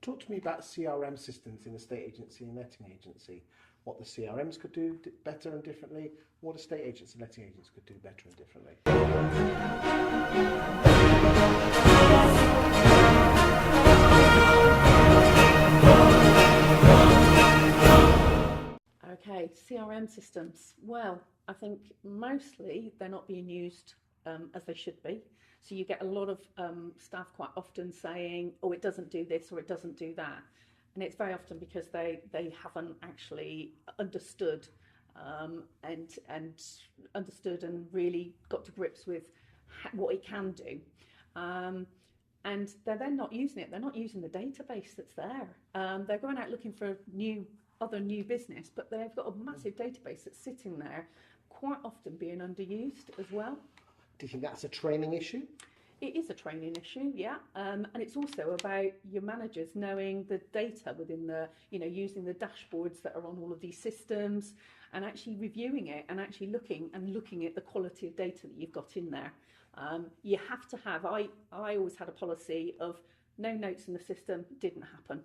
Talk to me about CRM systems in estate agency and letting agency. What the CRMs could do better and differently, what estate agents and letting agents could do better and differently. Okay, CRM systems. Well, I think mostly they're not being used as they should be. So you get a lot of staff quite often saying, oh, it doesn't do this or it doesn't do that. And it's very often because they haven't actually understood and understood and really got to grips with what it can do. And they're then not using it. They're not using the database that's there. They're going out looking for other new business, but they've got a massive database that's sitting there, quite often being underused as well. Do you think that's a training issue? It is a training issue, yeah, and it's also about your managers knowing the data within using the dashboards that are on all of these systems, and actually reviewing it and actually looking at the quality of data that you've got in there. You have to have. I always had a policy of no notes in the system, didn't happen.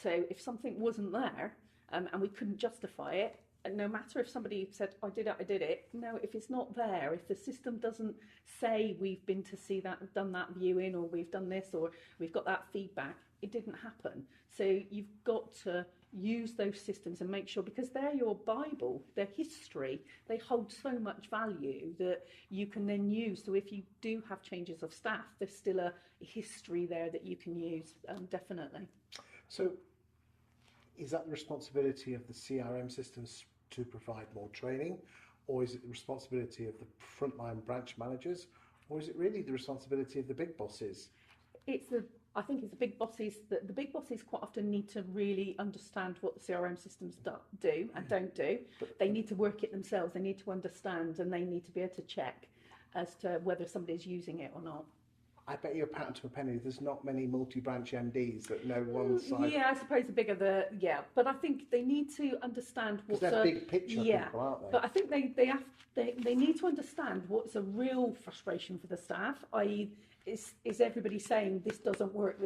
So if something wasn't there and we couldn't justify it, and no matter if somebody said, I did it, no, if it's not there, if the system doesn't say we've been to see that, done that viewing, or we've done this, or we've got that feedback, it didn't happen. So you've got to use those systems and make sure, because they're your Bible, their history, they hold so much value that you can then use. So if you do have changes of staff, there's still a history there that you can use, definitely. So is that the responsibility of the CRM systems to provide more training, or is it the responsibility of the frontline branch managers, or is it really the responsibility of the big bosses? I think it's the big bosses. The big bosses quite often need to really understand what the CRM systems do and don't do. They need to work it themselves. They need to understand, and they need to be able to check as to whether somebody's using it or not. I bet you a pound to a penny there's not many multi-branch MDs that know one side. Yeah, I suppose the bigger but I think they need to understand what's they're big picture people, aren't they? But I think they need to understand what's a real frustration for the staff, i.e. is everybody saying this doesn't work,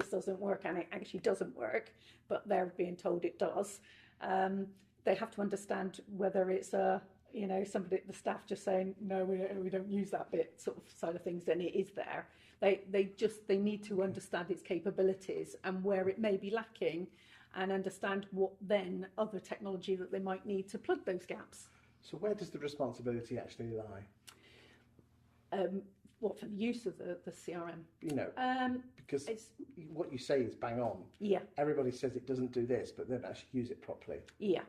and it actually doesn't work, but they're being told it does. They have to understand whether it's somebody, the staff just saying, no, we don't use that bit sort of side of things, then it is there. They need to understand its capabilities and where it may be lacking, and understand what then other technology that they might need to plug those gaps. So where does the responsibility actually lie? What, for the use of the CRM? Because what you say is bang on. Yeah. Everybody says it doesn't do this, but they don't actually use it properly. Yeah.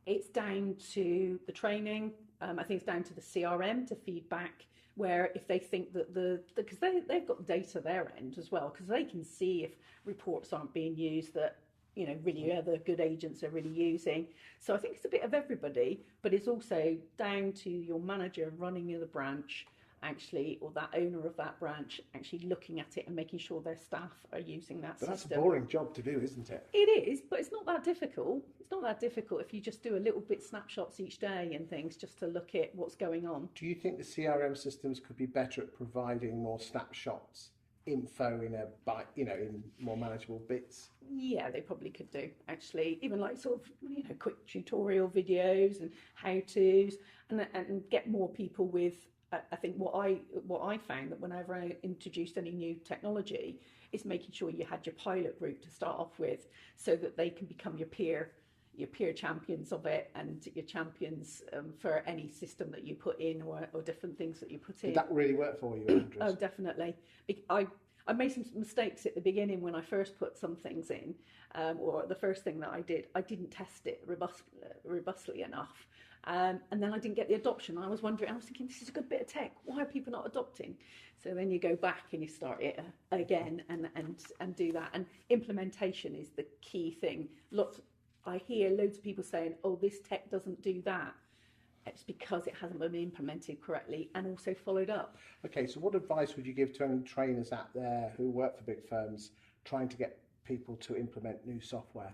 It's down to the training. I think it's down to the CRM to feedback, where if they think that because they've got data their end as well, because they can see if reports aren't being used that really other good agents are really using. So I think it's a bit of everybody, but it's also down to your manager running the branch, actually, or that owner of that branch actually looking at it and making sure their staff are using that system. That's a boring job to do, isn't it? It is, but it's not that difficult. It's not that difficult if you just do a little bit snapshots each day and things, just to look at what's going on. Do you think the CRM systems could be better at providing more snapshots, info in more manageable bits? Yeah, they probably could do, actually, even like sort of quick tutorial videos and how-tos, and get more people with. I think what I found that whenever I introduced any new technology is making sure you had your pilot group to start off with, so that they can become your peer champions of it, and your champions for any system that you put in or different things that you put in. Did that really work for you, Andrews? Oh, definitely. I made some mistakes at the beginning when I first put some things in, or the first thing that I did, I didn't test it robustly enough. And then I didn't get the adoption. I was thinking, this is a good bit of tech. Why are people not adopting? So then you go back and you start it again and do that. And implementation is the key thing. I hear loads of people saying, oh, this tech doesn't do that. It's because it hasn't been implemented correctly and also followed up. Okay, so what advice would you give to any trainers out there who work for big firms trying to get people to implement new software?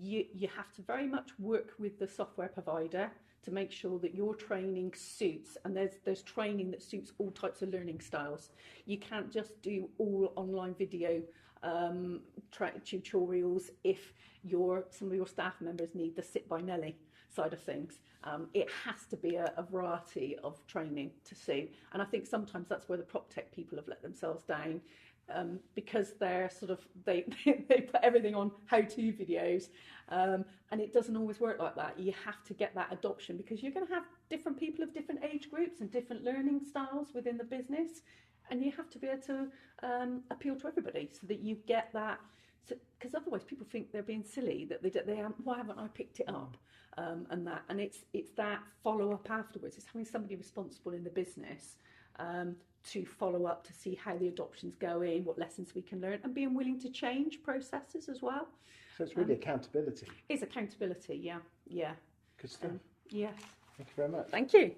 You have to very much work with the software provider to make sure that your training suits, and there's training that suits all types of learning styles. You can't just do all online video tutorials if some of your staff members need the sit by Nelly side of things. It has to be a variety of training to suit, and I think sometimes that's where the prop tech people have let themselves down, because they're they put everything on how-to videos, and it doesn't always work like that. You have to get that adoption, because you're going to have different people of different age groups and different learning styles within the business, and you have to be able to appeal to everybody so that you get that. Because otherwise people think they're being silly, that why haven't I picked it up? And it's that follow up afterwards. It's having somebody responsible in the business to follow up to see how the adoption's going, what lessons we can learn, and being willing to change processes as well. So it's really accountability. It's accountability, yeah. Good stuff. Yes. Thank you very much. Thank you.